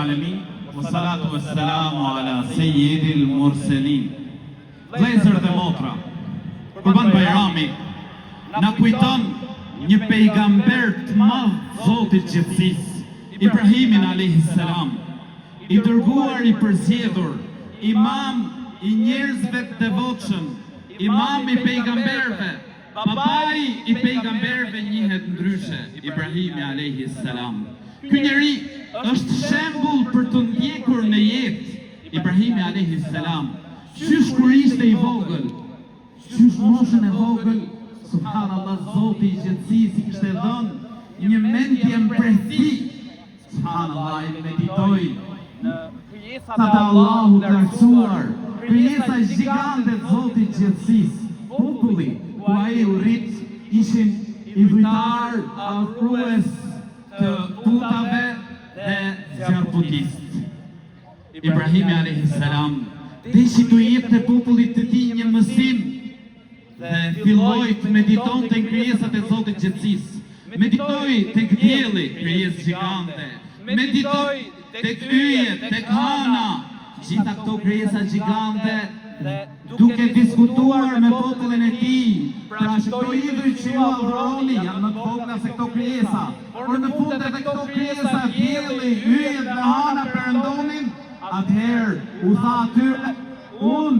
alamin, wassalatu wassalamu ala sayyidil murselin. Vëllezër dhe motra, Kurban Bajrami na kujton një pejgamber të madh Zotit gjithësisë, Ibrahimin alayhis salam, i dërguar i përzgjedhur, imam i njerëzve të devotshëm, imam i pejgamberve, babai i pejgamberve njihet ndryshe, Ibrahimi alayhis salam. Ky njeri është shembull për të ndjekur në jetë, Ibrahimi alayhis salam. Qysh kur ishte i vogël, qysh moshën e vogël, subhanallah, Zoti i gjithësisë i kishte dhënë një mendje mbrëmti. Subhanallah, i meditoj në krijesat e Allahut të lartësuar, krijesa gjigante të Zotit të gjithësisë. Populli ku ai u rrit ishin idhujtar, afrues të tutave dhe zjarrputist. Ibrahimi alayhis salam deshi të jepte popullit të tij një mësim dhe filloi të meditonte në krijesat e Zotit gjithësisë. Meditoi tek dielli, krijesë gjigante. Meditoi tek yjet, tek hana, gjitha këto krijesa gjigante, duke diskutuar me popullin e tij. Pra që këto idhuj që ju adhuroni janë më të vogla se këto krijesa, por në fund edhe këto krijesa, dielli, yjet dhe hana perëndonin. Atëherë u tha atyre, unë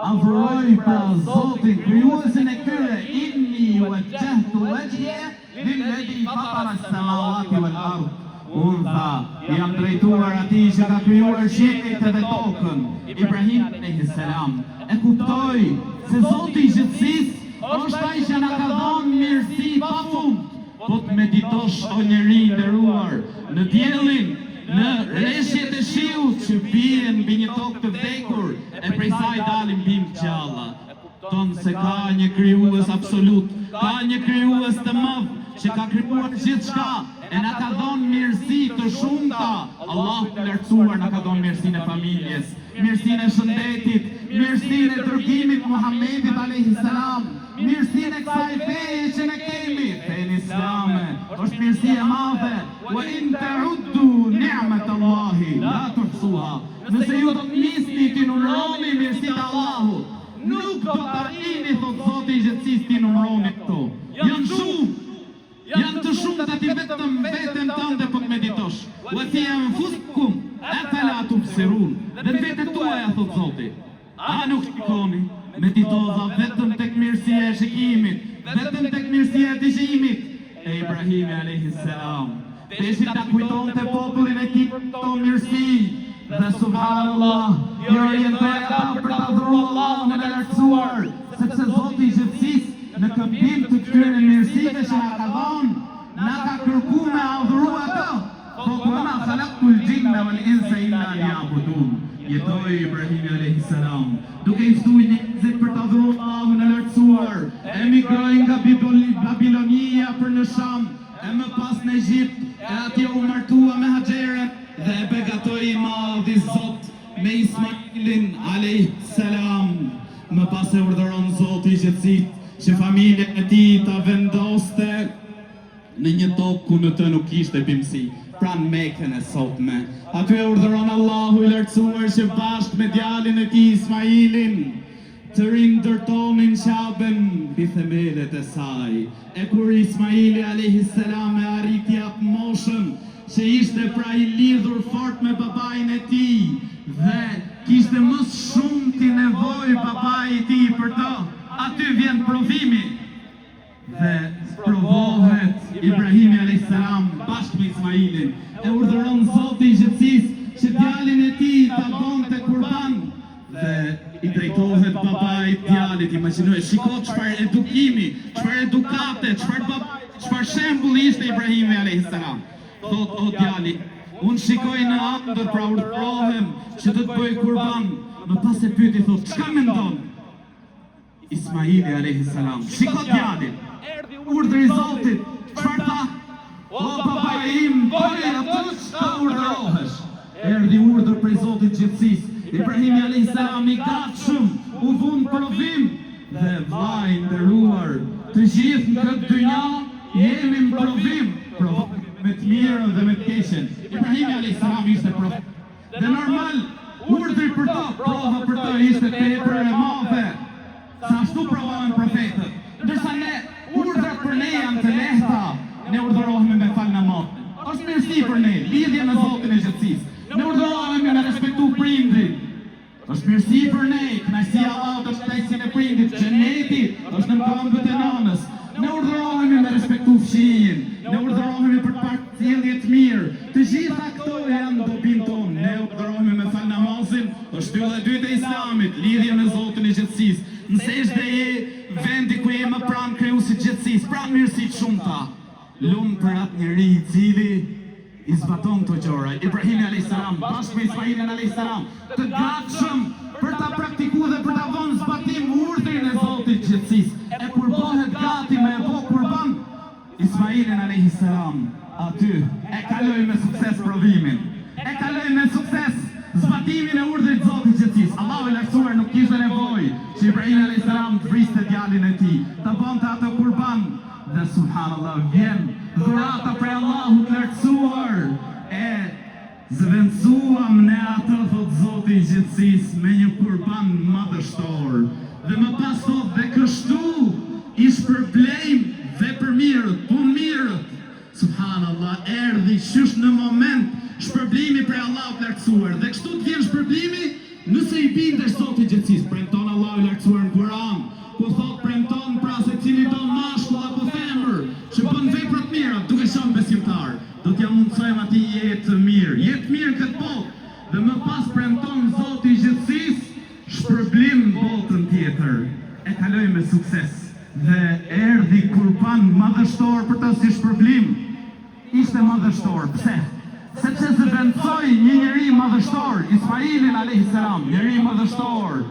adhuroj për Zotin krijuesin e këtyre, inni wajjahtu wajhiya lilladhi fatara as-samawati wal ard. Unë tha, jam drejtuar atij që ka krijuar qiellin dhe tokën. Ibrahim alayhis salam e kuptoi se Zoti i gjithësisë është ai që na ka dhënë mirësi pafund. Po të meditosh, o njeri i nderuar, në diellin, në rreshjet e shiut që bien mbi një tokë të vdekur, e prej saj dalin bimë të gjalla. Kupton se ka një krijues absolut, ka një krijues të madh që ka krijuar gjithçka e na ka dhënë mirësi të shumta. Allahu i lartësuar na ka dhënë mirësinë e familjes, mirësinë e shëndetit, mirësinë e dërgimit Muhamedit alayhis salam, mirësinë e kësaj feje që ne kemi, fenë islame, është mirësi e madhe. Wa in ta'uddu ni'matallahi la tuhsuha. Nëse ju do të nisni ti numëroni mirësitë e Allahut, nuk do të arrini, thot Zoti i gjithësisë, ti numëroni këto. Janë shumë, janë të shumta ti vetëm veten tënde po të meditosh. Wa fi anfusikum afala tubsirun. Dhe vetë tuaja, thot Zoti, a nuk shikoni? Meditova vetëm tek mirësia e shikimit, vetëm tek mirësia e dëgjimit. E Ibrahimi alayhis salam deshi ta kujtonte popullin e tij për këto mirësi. Dhe subhanallah, i orientoi ata për ta adhuruar Allahun e lartësuar, sepse Zoti i gjithësisë në këmbim të këtyre mirësive që na ka dhënë, na ka kërkuar me adhuru atë. Po ma khalaqtul jinna wal insa illa liya'budun. Jetoi Ibrahimi alayhis salam duke i ftuar njerëzit për ta adhuruar Allahun e lartësuar. Emigroi nga Babilonia për në Sham, e më pas në Egjipt, e atje u martua me Haxherën dhe e begatoi i madhi Zot me Ismailin alayhis salam. Më pas e urdhëron Zoti i gjithësisë që familjen e tij ta vendoste në një tokë ku në të nuk ishte bimësi, pranë Mekën e sotme. Aty e urdhëron Allahu i lartësuar që bashkë me djalin e tij Ismailin të rindërtonin Ka'ben mbi themelet e saj. E kur Ismaili alayhis salam e arriti atë moshën që ishte pra i lidhur fort me babain e tij dhe kishte më shumë ti nevojë babai i tij për të, aty vjen provimi dhe provohet Ibrahimi alayhis salam bashkë me Ismailin. E urdhëron Zoti i gjithësisë që djalin e tij ta bënte kurban dhe i drejtohet babait djalit. Imagjinoj, shiko çfarë edukimi, çfarë edukate, çfarë shembulli ishte Ibrahimi alayhis salam. Thot, o djali, unë shikoj në ëndër, pra urdhërohem që të bëj kurban. Më pas e pyeti, thot, çka mendon? Ismaili alayhis salam, shiko djalin, urdhri i Zotit, çfarë tha? O babai im, bëj atë çka urdhërohesh. Erdhi urdhër prej Zotit gjithësisë. Ibrahimi alayhis salam i gatshëm u vun provim dhe vllai nderuar, të gjithë në këtë dynja jemi në provim, me të mirën dhe me të keqen. Ibrahimi alayhis salam ishte profet. Dhe normal, urdhri për to, prova për to ishte tepër e madhe. Sa ashtu provohen profetët. Ndërsa ne, urdhrat për ne janë të lehta, ne urdhërohemi me fal namaz. Është mirësi për ne, lidhje me Zotin e gjithësisë. Ne urdhërohemi me respektu prindrit. Është mirësi për ne, kënaqësia e Allahut është kënaqësia e prindit, xheneti është në këmbët e nënës. Ne urdhërohemi me respektu fëmijën, ne urdhërohemi për të parë sjellje të mirë. Të gjitha këto janë dobin tonë. Ne urdhërohemi me fal namazin, është shtylla e dytë e Islamit, lidhje me Zotin e gjithësisë. Në sejdë je vendi ku je më pranë Krijuesit të gjithësisë, pranë mirësitë shumta. Lumë për atë njeri i cili i zbaton këto gjëra. Ibrahimi a.s. bashkë me Ismailin a.s. të gatshëm për ta praktikuar dhe për ta vënë zbatim urdhrin e Zotit të gjithësisë. E kur bëhet gati me bë kurban, Ismailin a.s. aty e kaloi me sukses provimin. E kaloi me sukses zbatimin e urdhrit të Zotit të gjithësisë. Allahu i lartësuar nuk kishte nevojë që Ibrahim a.s. të vriste djalin e tij, të bënte atë kurban. Dhe subhanallah vjen dhurata për Allahut të lartësuar. E zvendësuam ne atë, thot Zoti i gjithësisë, me një kurban madhështor. Dhe më pas thot dhe kështu i shpërblejm vepër mirët, punë mirët. Subhanallah, erdhi qysh në moment shpërblimi për Allahut të lartësuar. Dhe kështu të vjen shpërblimi nëse i bindesh Zotit i gjithësisë. Premton Allahu i lartësuar në Kur'an, ku thot premton pra se cili do mashkull apo femër që bën vepra të mira, duke qenë besimtar, do t'ja mundsojmë atij jetë mirë këtë botë. Dhe më pas premton Zoti i gjithësisë shpërblim në botën tjetër. E kaloi me sukses dhe erdhi kurban madhështor për të si shpërblim. Ishte madhështor, pse? Sepse zëvendësoi një njeri madhështor, Ismailin a.s. njeri madhështor.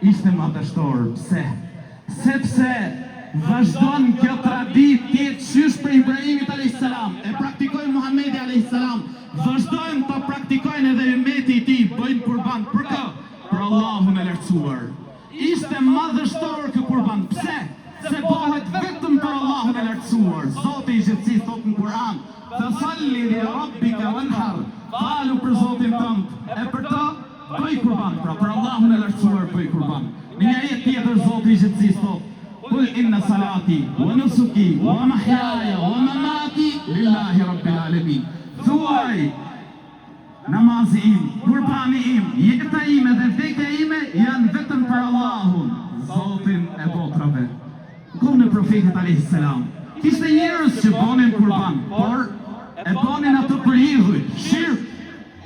Ishte madhështor, pse? Sepse vazhdon kjo traditë tjetë qysh për Ibrahimit a.s. E praktikojnë Muhamedi a.s. Vazhdojnë të praktikojnë edhe ummeti i tij, bëjnë kurban për kë? Për Allahun e lartësuar. Ishte madhështor kë kurban, pse? Se bëhet vetëm për Allahun e lartësuar. Zoti i gjithësisë thot në Kur'an: "Fasalli li rabbika wanhar", falu për Zotin tënd. E për të bëj kurban, pra për Allahun e lartësuar bëj kurban. Në një ajet tjetër Zoti i gjithësisë thot: "Kul inna salati wa nusuki wa mahyaya wa mamati lillahi rabbil alamin." Thuaj, namazi im, kurbani im, jeta ime dhe vdekja ime janë vetëm për Allahun, Zotin e botrave. Kohën e profetit a.s. kishte njerëz që bonin kurban, por e bonin atë për idhuj, shirk,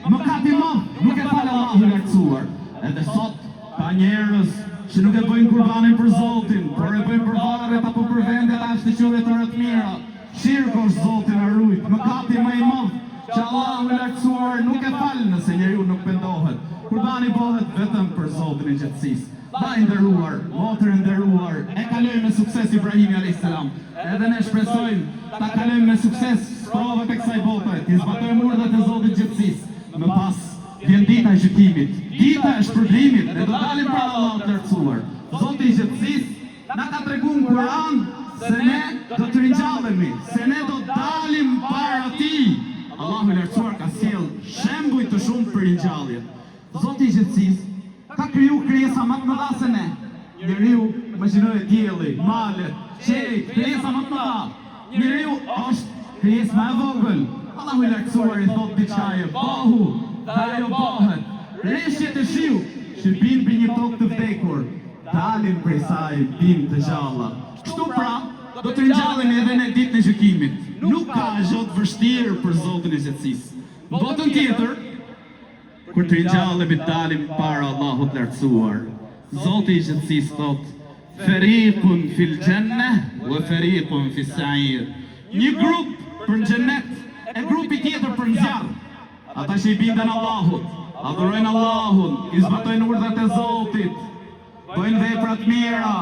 mëkat i madh, nuk e fal Allahu i lartësuar. Edhe sot ka njerëz që nuk e bëjnë kurbanin për Zotin, por e bëjnë për varret apo për vendet ashtë qytetare të mira. Shirku është Zotin e rujt, mëkati më i madh që Allahu i lartësuar nuk e fal nëse njeriu nuk pendohet. Kurbani bëhet vetëm për Zotin e gjithësisë. Vllai nderuar, motër nderuar, e kaloi me sukses Ibrahimi a.s. Edhe ne shpresojmë ta kalojmë me sukses provat e kësaj bote, të zbatojmë urdhrat e Zotit të gjithësisë. Më pas vjen dita e gjykimit, dita e shpërblimit, ne do dalim para Allahut të lartësuar. Zoti i gjithësisë na ka treguar në Kur'an se ne do të ringjallemi, se ne do dalim para Tij. Allahu i lartësuar ka sjell shembuj të shumë për ringjallje. Zoti i gjithësisë ka kriju krijesa më të mëdha se ne. Njeriu, imagjinoj dielli, malet, qejt, krijesa më të mëdha. Njeriu është krijesë më e vogël. Allahu i lartësuar i thot diçka e bëhu, dhe ajo bëhet. Reshjet e shiut që bin për një tokë të vdekur, dalin prej saj, bin të gjalla. Kështu pra, do të ringjallemi edhe në ditën e gjykimit. Nuk ka gjë të vështirë për Zotin e gjithësisë. Në botën tjetër, kur të ringjallemi dalim para Allahut të lartësuar. Zoti i gjithësisë thot: "Fariqun fil jannah wa fariqun fis sa'ir." Një grup për në xhennet, e grupi tjetër për në zjarr. Ata që i bindën Allahut, adhurojnë Allahun, i zbatojnë urdhrat e Zotit, bëjnë vepra të mira,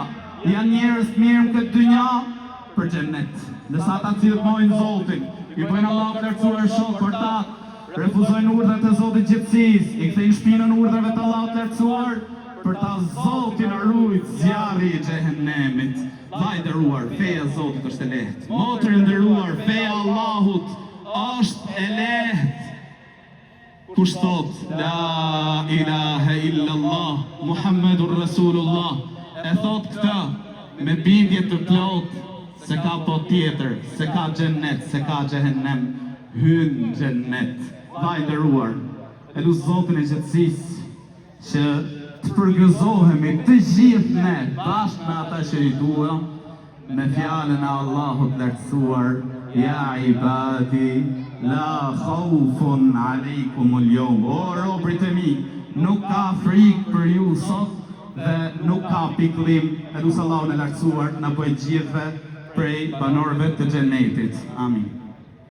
janë njerëz të mirë në këtë dynja për xhennet. Ndërsa ata që mohojnë Zotin, i bëjnë Allahut të lartësuar shok për ta, refuzojnë urdhrat e Zotit gjithësisë, i kthejnë shpinën urdhrave të Allahut të lartësuar, për ta Zotin e rujt zjarri i xhehenemit. Vllai nderuar, feja e Zotit është e lehtë. Motër e nderuar, feja e Allahut është e lehtë. kush thot La ilaha illallah Muhammedur Rasulullah, e thot këta me bindje të plot se ka po tjetër, se ka xhennet, se ka xhehenem, hyn xhennet. Vaj nderuar, e lu Zotin e gjatësisë që të përgëzohemi të gjithë ne bashkë me ata që i dua me fjalën e Allahut lartësuar Ja ibadi la khaufun aleikumul yawm. O robrit e mi, nuk ka frikë për ju sot dhe nuk ka pikëllim. Elush Allahun e lartësuar na bëj gjithëve prej banorëve të xhenetit. Amin.